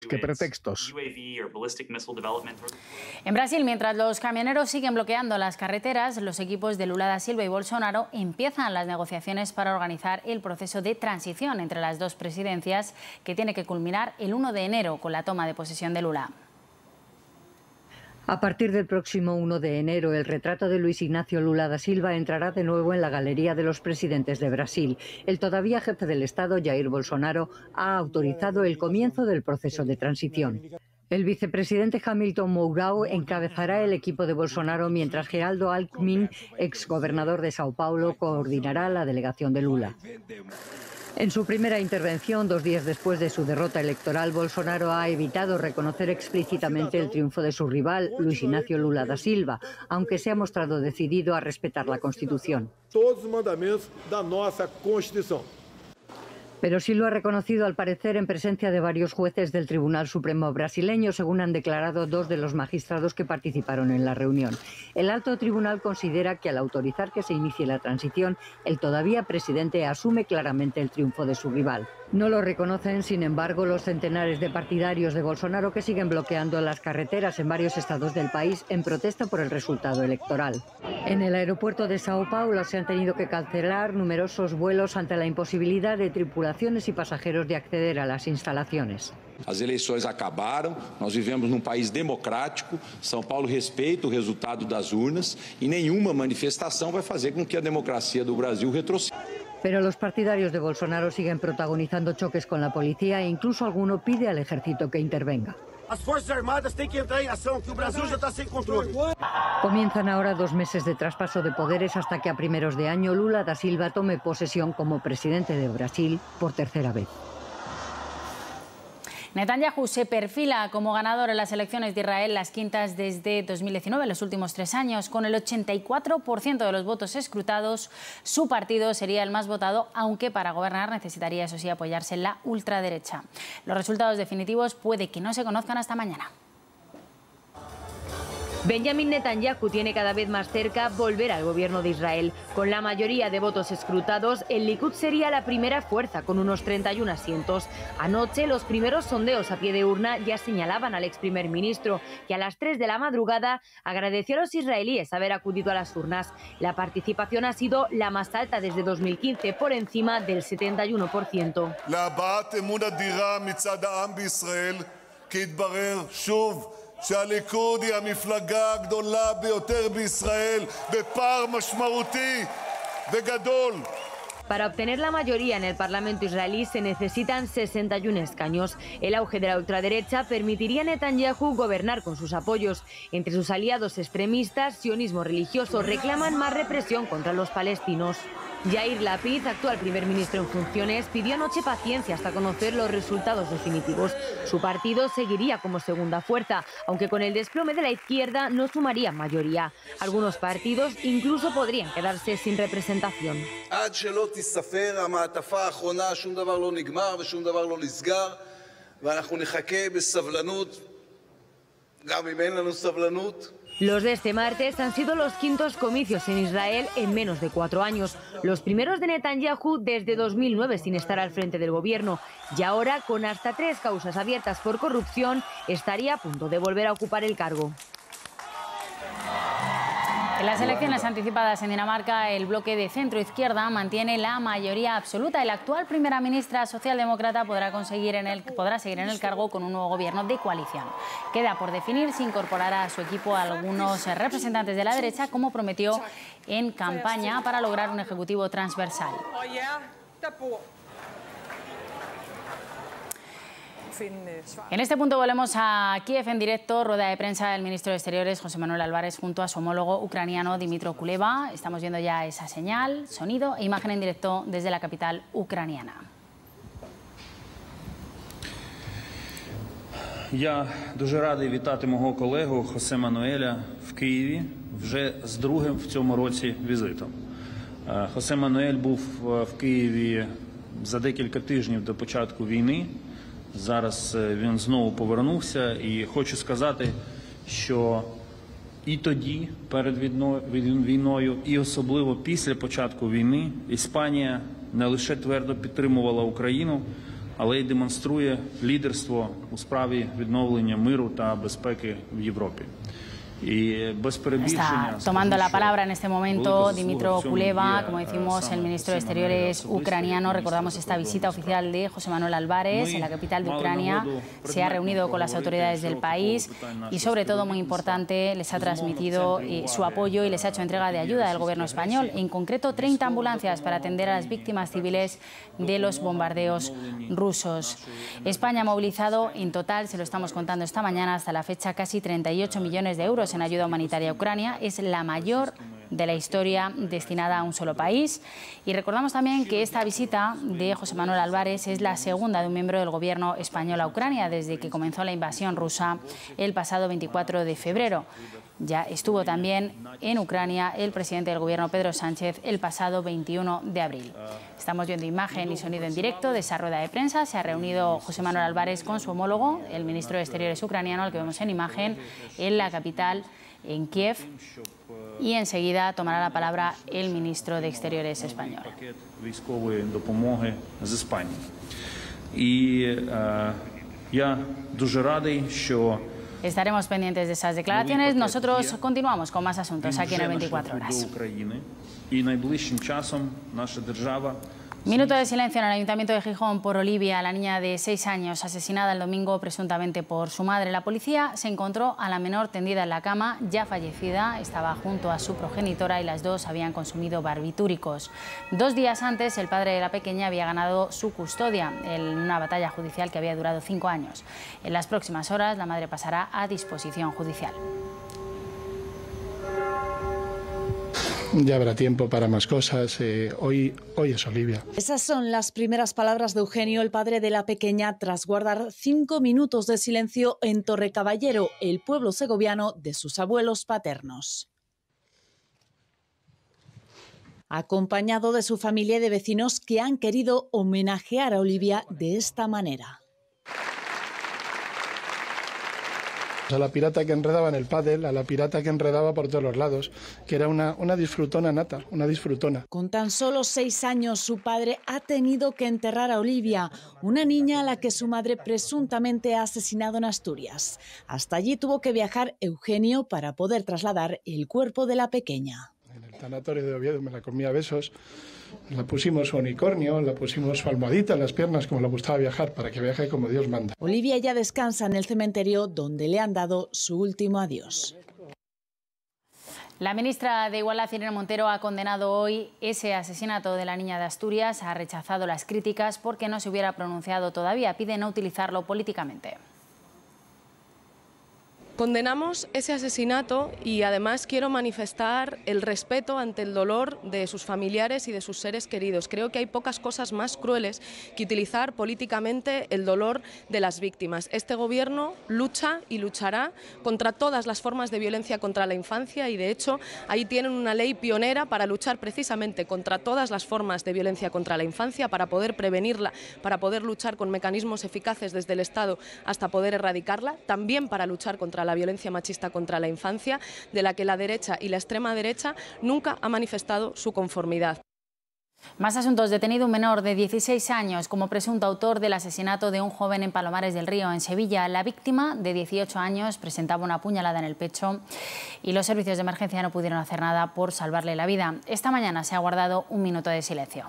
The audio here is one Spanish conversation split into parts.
¿Qué pretextos? En Brasil, mientras los camioneros siguen bloqueando las carreteras, los equipos de Lula da Silva y Bolsonaro empiezan las negociaciones para organizar el proceso de transición entre las dos presidencias, que tiene que culminar el 1 de enero con la toma de posesión de Lula. A partir del próximo 1 de enero, el retrato de Luis Ignacio Lula da Silva entrará de nuevo en la galería de los presidentes de Brasil. El todavía jefe del Estado, Jair Bolsonaro, ha autorizado el comienzo del proceso de transición. El vicepresidente Hamilton Mourão encabezará el equipo de Bolsonaro, mientras Geraldo Alckmin, exgobernador de Sao Paulo, coordinará la delegación de Lula. En su primera intervención, 2 días después de su derrota electoral, Bolsonaro ha evitado reconocer explícitamente el triunfo de su rival, Luis Ignacio Lula da Silva, aunque se ha mostrado decidido a respetar la Constitución. Todos los mandamientos de nuestra Constitución. Pero sí lo ha reconocido, al parecer, en presencia de varios jueces del Tribunal Supremo brasileño, según han declarado 2 de los magistrados que participaron en la reunión. El alto tribunal considera que al autorizar que se inicie la transición, el todavía presidente asume claramente el triunfo de su rival. No lo reconocen, sin embargo, los centenares de partidarios de Bolsonaro que siguen bloqueando las carreteras en varios estados del país en protesta por el resultado electoral. En el aeropuerto de Sao Paulo se han tenido que cancelar numerosos vuelos ante la imposibilidad de tripulaciones y pasajeros de acceder a las instalaciones. As eleições acabaram, nós vivemos num país democrático, São Paulo respeita o resultado das urnas e nenhuma manifestação vai fazer com que a democracia do Brasil retroceda. Pero los partidarios de Bolsonaro siguen protagonizando choques con la policía e incluso alguno pide al ejército que intervenga. Las Fuerzas Armadas tienen que entrar en acción, que el Brasil ya está sin control. Comienzan ahora 2 meses de traspaso de poderes hasta que a primeros de año Lula da Silva tome posesión como presidente de Brasil por tercera vez. Netanyahu se perfila como ganador en las elecciones de Israel, las quintas desde 2019, en los últimos 3 años. Con el 84% de los votos escrutados, su partido sería el más votado, aunque para gobernar necesitaría, eso sí, apoyarse en la ultraderecha. Los resultados definitivos puede que no se conozcan hasta mañana. Benjamin Netanyahu tiene cada vez más cerca volver al gobierno de Israel. Con la mayoría de votos escrutados, el Likud sería la primera fuerza con unos 31 asientos. Anoche, los primeros sondeos a pie de urna ya señalaban al ex primer ministro, que a las 3 de la madrugada agradeció a los israelíes haber acudido a las urnas. La participación ha sido la más alta desde 2015, por encima del 71%. שהליכוד היא המפלגה הגדולה ביותר בישראל בפער משמעותי וגדול. Para obtener la mayoría en el Parlamento israelí se necesitan 61 escaños. El auge de la ultraderecha permitiría a Netanyahu gobernar con sus apoyos. Entre sus aliados extremistas, sionismo religioso, reclaman más represión contra los palestinos. Yair Lapid, actual primer ministro en funciones, pidió anoche paciencia hasta conocer los resultados definitivos. Su partido seguiría como segunda fuerza, aunque con el desplome de la izquierda no sumaría mayoría. Algunos partidos incluso podrían quedarse sin representación. Los de este martes han sido los 5.º comicios en Israel en menos de 4 años. Los primeros de Netanyahu desde 2009 sin estar al frente del gobierno. Y ahora, con hasta 3 causas abiertas por corrupción, estaría a punto de volver a ocupar el cargo. En las elecciones anticipadas en Dinamarca, el bloque de centro-izquierda mantiene la mayoría absoluta. La actual primera ministra socialdemócrata podrá seguir en el cargo con un nuevo gobierno de coalición. Queda por definir si incorporará a su equipo a algunos representantes de la derecha, como prometió en campaña, para lograr un ejecutivo transversal. En este punto volvemos a Kiev en directo. Rueda de prensa del ministro de Exteriores, José Manuel Álvarez, junto a su homólogo ucraniano, Dmytro Kuleba. Estamos viendo ya esa señal, sonido e imagen en directo desde la capital ucraniana. Я дуже радий вітати мого колегу Хосе Мануеля в Києві вже з другим в цьому році візитом. Хосе Мануель був в Києві за декілька тижнів до початку війни. Зараз він знову повернувся, і хочу сказати, що і тоді, перед війною, і особливо після початку війни, Іспанія не лише твердо підтримувала Україну, але й демонструє лідерство у справі відновлення миру та безпеки в Європі. Está tomando la palabra en este momento Dmytro Kuleba, como decimos, el ministro de Exteriores ucraniano. Recordamos esta visita oficial de José Manuel Álvarez en la capital de Ucrania. Se ha reunido con las autoridades del país y, sobre todo, muy importante, les ha transmitido su apoyo y les ha hecho entrega de ayuda del gobierno español, en concreto 30 ambulancias para atender a las víctimas civiles de los bombardeos rusos. España ha movilizado en total, se lo estamos contando esta mañana, hasta la fecha casi 38 millones de euros en ayuda humanitaria a Ucrania. Es la mayor de la historia destinada a un solo país. Y recordamos también que esta visita de José Manuel Álvarez es la segunda de un miembro del gobierno español a Ucrania desde que comenzó la invasión rusa el pasado 24 de febrero. Ya estuvo también en Ucrania el presidente del gobierno, Pedro Sánchez, el pasado 21 de abril. Estamos viendo imagen y sonido en directo de esa rueda de prensa. Se ha reunido José Manuel Álvarez con su homólogo, el ministro de Exteriores ucraniano, al que vemos en imagen, en la capital, en Kiev. Y enseguida tomará la palabra el ministro de Exteriores español. Estaremos pendientes de esas declaraciones. Nosotros continuamos con más asuntos aquí en el 24 Horas. Minuto de silencio en el Ayuntamiento de Gijón por Olivia, la niña de 6 años asesinada el domingo presuntamente por su madre. La policía se encontró a la menor tendida en la cama, ya fallecida. Estaba junto a su progenitora y las dos habían consumido barbitúricos. 2 días antes, el padre de la pequeña había ganado su custodia en una batalla judicial que había durado 5 años. En las próximas horas, la madre pasará a disposición judicial. Ya habrá tiempo para más cosas. Hoy es Olivia. Esas son las primeras palabras de Eugenio, el padre de la pequeña, tras guardar 5 minutos de silencio en Torrecaballero, el pueblo segoviano de sus abuelos paternos. Acompañado de su familia y de vecinos que han querido homenajear a Olivia de esta manera. A la pirata que enredaba en el pádel, a la pirata que enredaba por todos los lados, que era una disfrutona nata, una disfrutona. Con tan solo 6 años, su padre ha tenido que enterrar a Olivia, una niña a la que su madre presuntamente ha asesinado en Asturias. Hasta allí tuvo que viajar Eugenio para poder trasladar el cuerpo de la pequeña. En el tanatorio de Oviedo me la comía a besos. La pusimos su unicornio, la pusimos su almohadita en las piernas, como le gustaba viajar, para que viaje como Dios manda. Olivia ya descansa en el cementerio donde le han dado su último adiós. La ministra de Igualdad, Irene Montero, ha condenado hoy ese asesinato de la niña de Asturias. Ha rechazado las críticas porque no se hubiera pronunciado todavía. Pide no utilizarlo políticamente. Condenamos ese asesinato y además quiero manifestar el respeto ante el dolor de sus familiares y de sus seres queridos. Creo que hay pocas cosas más crueles que utilizar políticamente el dolor de las víctimas. Este gobierno lucha y luchará contra todas las formas de violencia contra la infancia y, de hecho, ahí tienen una ley pionera para luchar precisamente contra todas las formas de violencia contra la infancia, para poder prevenirla, para poder luchar con mecanismos eficaces desde el Estado hasta poder erradicarla, también para luchar contra la violencia machista contra la infancia, de la que la derecha y la extrema derecha nunca ha manifestado su conformidad. Más asuntos. Detenido un menor de 16 años como presunto autor del asesinato de un joven en Palomares del Río, en Sevilla. La víctima, de 18 años, presentaba una puñalada en el pecho y los servicios de emergencia no pudieron hacer nada por salvarle la vida. Esta mañana se ha guardado un minuto de silencio.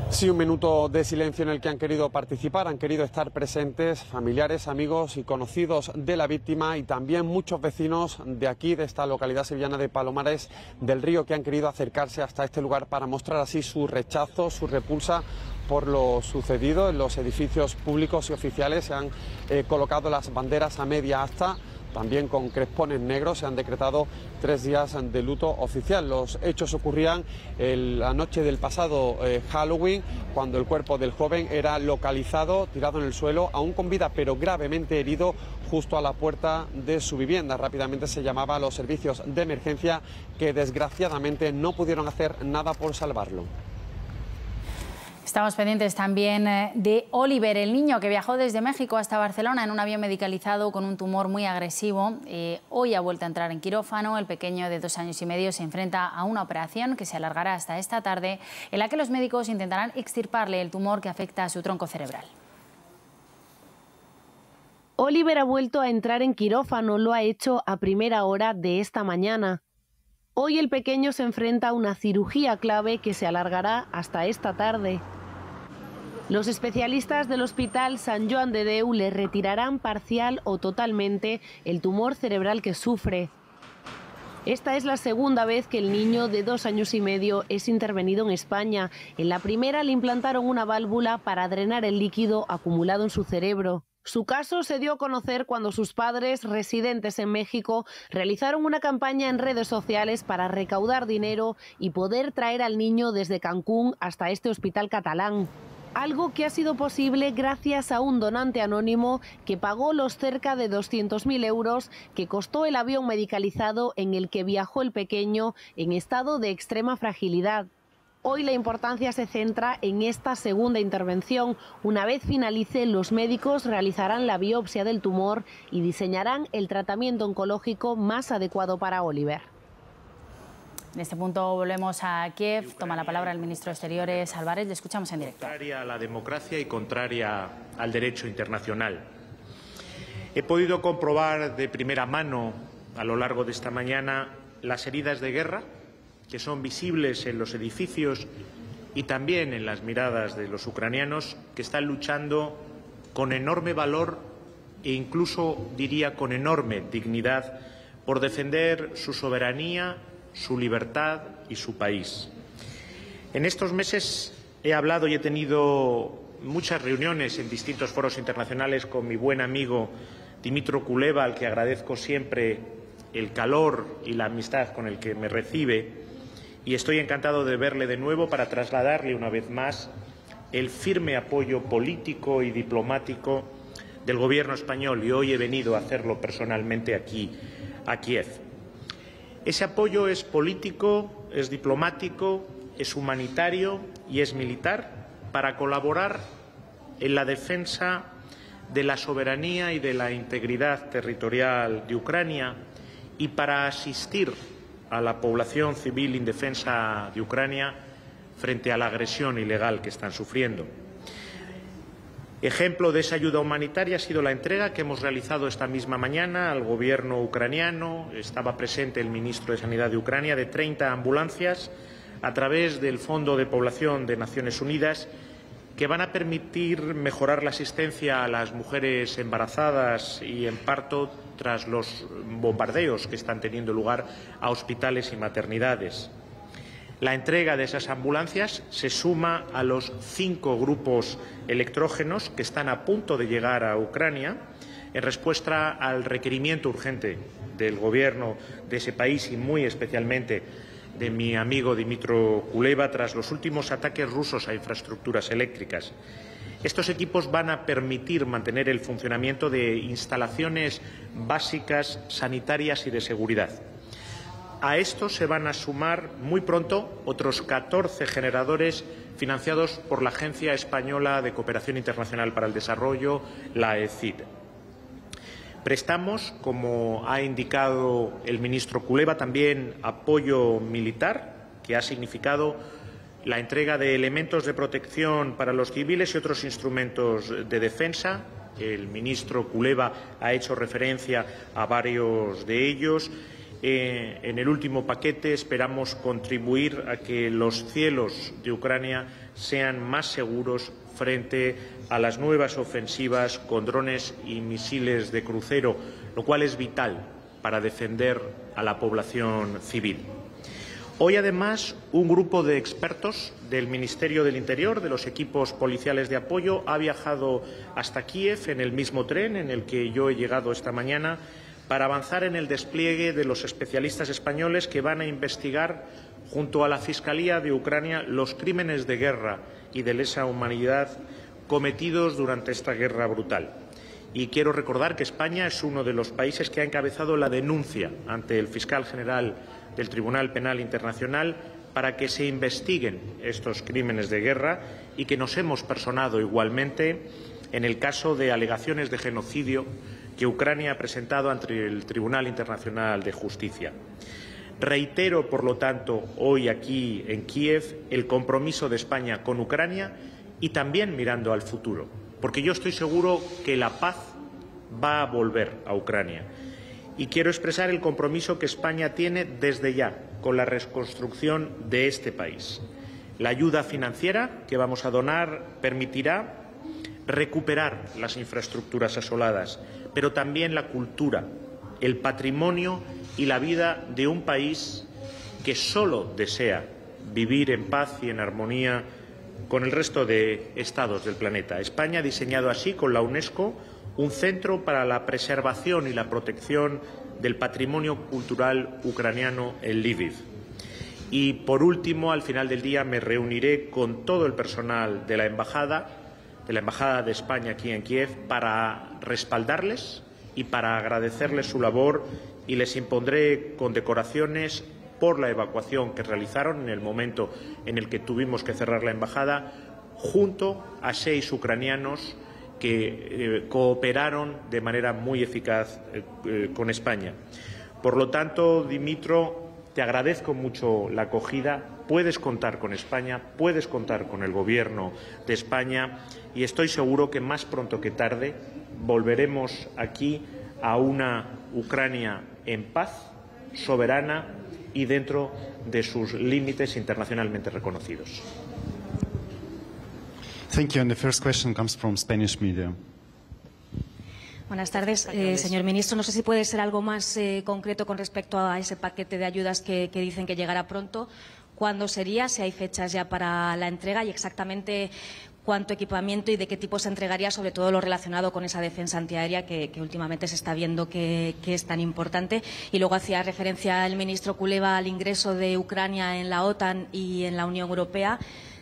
Sí, un minuto de silencio en el que han querido participar, han querido estar presentes familiares, amigos y conocidos de la víctima y también muchos vecinos de aquí, de esta localidad sevillana de Palomares del Río, que han querido acercarse hasta este lugar para mostrar así su rechazo, su repulsa por lo sucedido. En los edificios públicos y oficiales se han colocado las banderas a media asta. También con crespones negros. Se han decretado 3 días de luto oficial. Los hechos ocurrían la noche del pasado Halloween, cuando el cuerpo del joven era localizado tirado en el suelo, aún con vida, pero gravemente herido, justo a la puerta de su vivienda. Rápidamente se llamaba a los servicios de emergencia, que desgraciadamente no pudieron hacer nada por salvarlo. Estamos pendientes también de Oliver, el niño que viajó desde México hasta Barcelona en un avión medicalizado con un tumor muy agresivo. Hoy ha vuelto a entrar en quirófano. El pequeño de 2 años y medio se enfrenta a una operación que se alargará hasta esta tarde, en la que los médicos intentarán extirparle el tumor que afecta a su tronco cerebral. Oliver ha vuelto a entrar en quirófano, lo ha hecho a primera hora de esta mañana. Hoy el pequeño se enfrenta a una cirugía clave que se alargará hasta esta tarde. Los especialistas del Hospital Sant Joan de Déu le retirarán parcial o totalmente el tumor cerebral que sufre. Esta es la segunda vez que el niño de 2 años y medio es intervenido en España. En la primera le implantaron una válvula para drenar el líquido acumulado en su cerebro. Su caso se dio a conocer cuando sus padres, residentes en México, realizaron una campaña en redes sociales para recaudar dinero y poder traer al niño desde Cancún hasta este hospital catalán. Algo que ha sido posible gracias a un donante anónimo que pagó los cerca de 200.000 euros que costó el avión medicalizado en el que viajó el pequeño en estado de extrema fragilidad. Hoy la importancia se centra en esta segunda intervención. Una vez finalice, los médicos realizarán la biopsia del tumor y diseñarán el tratamiento oncológico más adecuado para Oliver. En este punto volvemos a Kiev. Toma la palabra el ministro de Exteriores, Álvarez. Le escuchamos en directo. Contraria a la democracia y contraria al derecho internacional. He podido comprobar de primera mano a lo largo de esta mañana las heridas de guerra que son visibles en los edificios y también en las miradas de los ucranianos que están luchando con enorme valor e incluso, diría, con enorme dignidad por defender su soberanía, su libertad y su país. En estos meses he hablado y he tenido muchas reuniones en distintos foros internacionales con mi buen amigo Dmytro Kuleba, al que agradezco siempre el calor y la amistad con el que me recibe, y estoy encantado de verle de nuevo para trasladarle una vez más el firme apoyo político y diplomático del Gobierno español, y hoy he venido a hacerlo personalmente aquí, a Kiev. Ese apoyo es político, es diplomático, es humanitario y es militar para colaborar en la defensa de la soberanía y de la integridad territorial de Ucrania y para asistir a la población civil indefensa de Ucrania frente a la agresión ilegal que están sufriendo. Ejemplo de esa ayuda humanitaria ha sido la entrega que hemos realizado esta misma mañana al Gobierno ucraniano. Estaba presente el ministro de Sanidad de Ucrania, de 30 ambulancias a través del Fondo de Población de Naciones Unidas, que van a permitir mejorar la asistencia a las mujeres embarazadas y en parto tras los bombardeos que están teniendo lugar a hospitales y maternidades. La entrega de esas ambulancias se suma a los 5 grupos electrógenos que están a punto de llegar a Ucrania en respuesta al requerimiento urgente del Gobierno de ese país y muy especialmente de mi amigo Dmytro Kuleba tras los últimos ataques rusos a infraestructuras eléctricas. Estos equipos van a permitir mantener el funcionamiento de instalaciones básicas, sanitarias y de seguridad. A esto se van a sumar muy pronto otros 14 generadores financiados por la Agencia Española de Cooperación Internacional para el Desarrollo, la AECID. Prestamos, como ha indicado el ministro Kuleba, también apoyo militar, que ha significado la entrega de elementos de protección para los civiles y otros instrumentos de defensa. El ministro Kuleba ha hecho referencia a varios de ellos. En el último paquete esperamos contribuir a que los cielos de Ucrania sean más seguros frente a las nuevas ofensivas con drones y misiles de crucero, lo cual es vital para defender a la población civil. Hoy, además, un grupo de expertos del Ministerio del Interior, de los equipos policiales de apoyo, ha viajado hasta Kiev en el mismo tren en el que yo he llegado esta mañana para avanzar en el despliegue de los especialistas españoles que van a investigar, junto a la Fiscalía de Ucrania, los crímenes de guerra y de lesa humanidad cometidos durante esta guerra brutal. Y quiero recordar que España es uno de los países que ha encabezado la denuncia ante el fiscal general del Tribunal Penal Internacional para que se investiguen estos crímenes de guerra y que nos hemos personado igualmente en el caso de alegaciones de genocidio que Ucrania ha presentado ante el Tribunal Internacional de Justicia. Reitero, por lo tanto, hoy aquí en Kiev el compromiso de España con Ucrania y también mirando al futuro, porque yo estoy seguro que la paz va a volver a Ucrania. Y quiero expresar el compromiso que España tiene desde ya con la reconstrucción de este país. La ayuda financiera que vamos a donar permitirá recuperar las infraestructuras asoladas, pero también la cultura, el patrimonio y la vida de un país que solo desea vivir en paz y en armonía con el resto de estados del planeta. España ha diseñado así con la UNESCO un centro para la preservación y la protección del patrimonio cultural ucraniano en Lviv. Y, por último, al final del día me reuniré con todo el personal de la Embajada de España aquí en Kiev para respaldarles y para agradecerles su labor, y les impondré condecoraciones por la evacuación que realizaron en el momento en el que tuvimos que cerrar la embajada, junto a 6 ucranianos que cooperaron de manera muy eficaz con España. Por lo tanto, Dimitro, te agradezco mucho la acogida. Puedes contar con España, puedes contar con el Gobierno de España, y estoy seguro que más pronto que tarde volveremos aquí a una Ucrania en paz, soberana y dentro de sus límites internacionalmente reconocidos. Thank you. And the first question comes from Spanish media. Buenas tardes, señor ministro. No sé si puede ser algo más concreto con respecto a ese paquete de ayudas que dicen que llegará pronto. ¿Cuándo sería? Si hay fechas ya para la entrega y exactamente cuánto equipamiento y de qué tipo se entregaría, sobre todo lo relacionado con esa defensa antiaérea que últimamente se está viendo que es tan importante. Y luego hacía referencia el ministro Kuleva al ingreso de Ucrania en la OTAN y en la Unión Europea.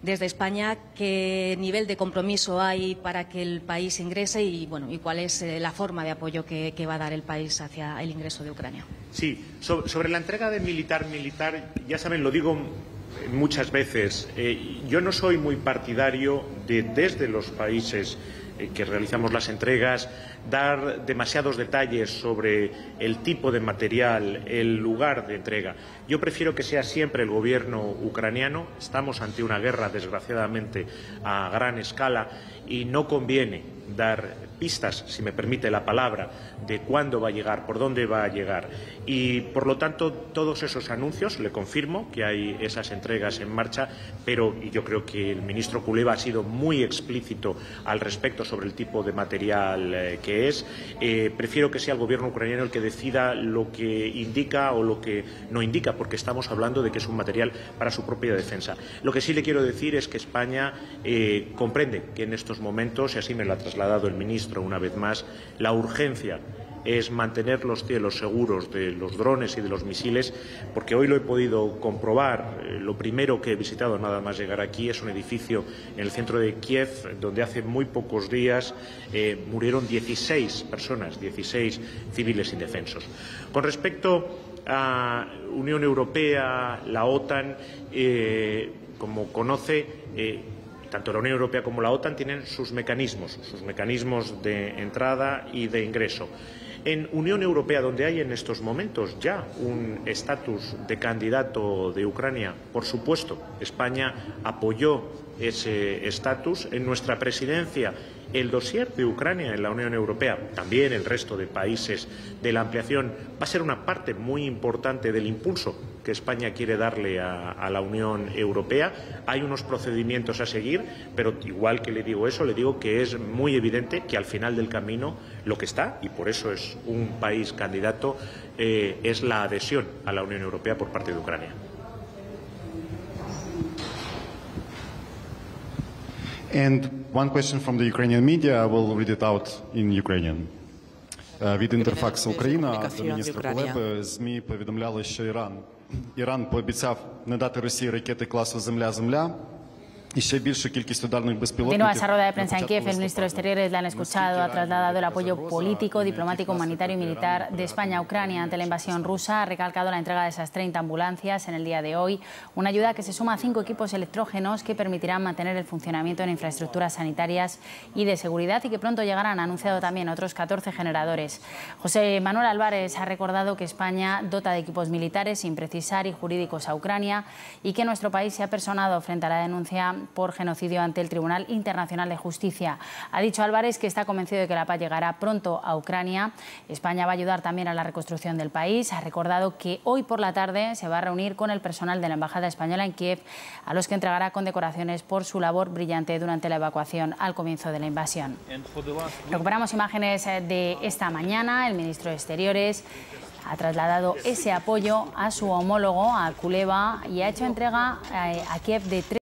Desde España, ¿qué nivel de compromiso hay para que el país ingrese y cuál es la forma de apoyo que va a dar el país hacia el ingreso de Ucrania? Sí, sobre la entrega de militar, ya saben, lo digo muchas veces, yo no soy muy partidario de, desde los países que realizamos las entregas, dar demasiados detalles sobre el tipo de material, el lugar de entrega. Yo prefiero que sea siempre el gobierno ucraniano. Estamos ante una guerra, desgraciadamente, a gran escala y no conviene dar pistas, si me permite la palabra, de cuándo va a llegar, por dónde va a llegar. Y, por lo tanto, todos esos anuncios, le confirmo que hay esas entregas en marcha, pero yo creo que el ministro Kuleva ha sido muy explícito al respecto sobre el tipo de material que es. Prefiero que sea el gobierno ucraniano el que decida lo que indica o lo que no indica, porque estamos hablando de que es un material para su propia defensa. Lo que sí le quiero decir es que España comprende que en estos momentos, y así me lo ha trasladado el ministro una vez más, la urgencia es mantener los cielos seguros de los drones y de los misiles, porque hoy lo he podido comprobar. Lo primero que he visitado nada más llegar aquí es un edificio en el centro de Kiev, donde hace muy pocos días murieron 16 personas, 16 civiles indefensos. Con respecto a Unión Europea, la OTAN, como conoce, tanto la Unión Europea como la OTAN tienen sus mecanismos de entrada y de ingreso. En Unión Europea, donde hay en estos momentos ya un estatus de candidato de Ucrania, por supuesto, España apoyó ese estatus. En nuestra presidencia, el dossier de Ucrania en la Unión Europea, también el resto de países de la ampliación, va a ser una parte muy importante del impulso que España quiere darle a la Unión Europea. Hay unos procedimientos a seguir, pero igual que le digo eso, le digo que es muy evidente que al final del camino lo que está, y por eso es un país candidato, es la adhesión a la Unión Europea por parte de Ucrania. And one question from the Ukrainian media, I will read it out in Ukrainian. Від Інтерфакс Україна до міністра Кулеби ЗМІ повідомляли, що Іран пообіцяв не дати Росії ракети класу Земля-Земля, Continúa esa rueda de prensa en Kiev. El ministro de Exteriores le han escuchado, ha trasladado el apoyo político, diplomático, humanitario y militar de España a Ucrania ante la invasión rusa. Ha recalcado la entrega de esas 30 ambulancias en el día de hoy. Una ayuda que se suma a 5 equipos electrógenos que permitirán mantener el funcionamiento en infraestructuras sanitarias y de seguridad y que pronto llegarán. Ha anunciado también otros 14 generadores. José Manuel Álvarez ha recordado que España dota de equipos militares sin precisar y jurídicos a Ucrania y que nuestro país se ha personado frente a la denuncia por genocidio ante el Tribunal Internacional de Justicia. Ha dicho Álvarez que está convencido de que la paz llegará pronto a Ucrania. España va a ayudar también a la reconstrucción del país. Ha recordado que hoy por la tarde se va a reunir con el personal de la Embajada Española en Kiev, a los que entregará condecoraciones por su labor brillante durante la evacuación al comienzo de la invasión. Recuperamos imágenes de esta mañana. El ministro de Exteriores ha trasladado ese apoyo a su homólogo, a Kuleva, y ha hecho entrega a Kiev de 3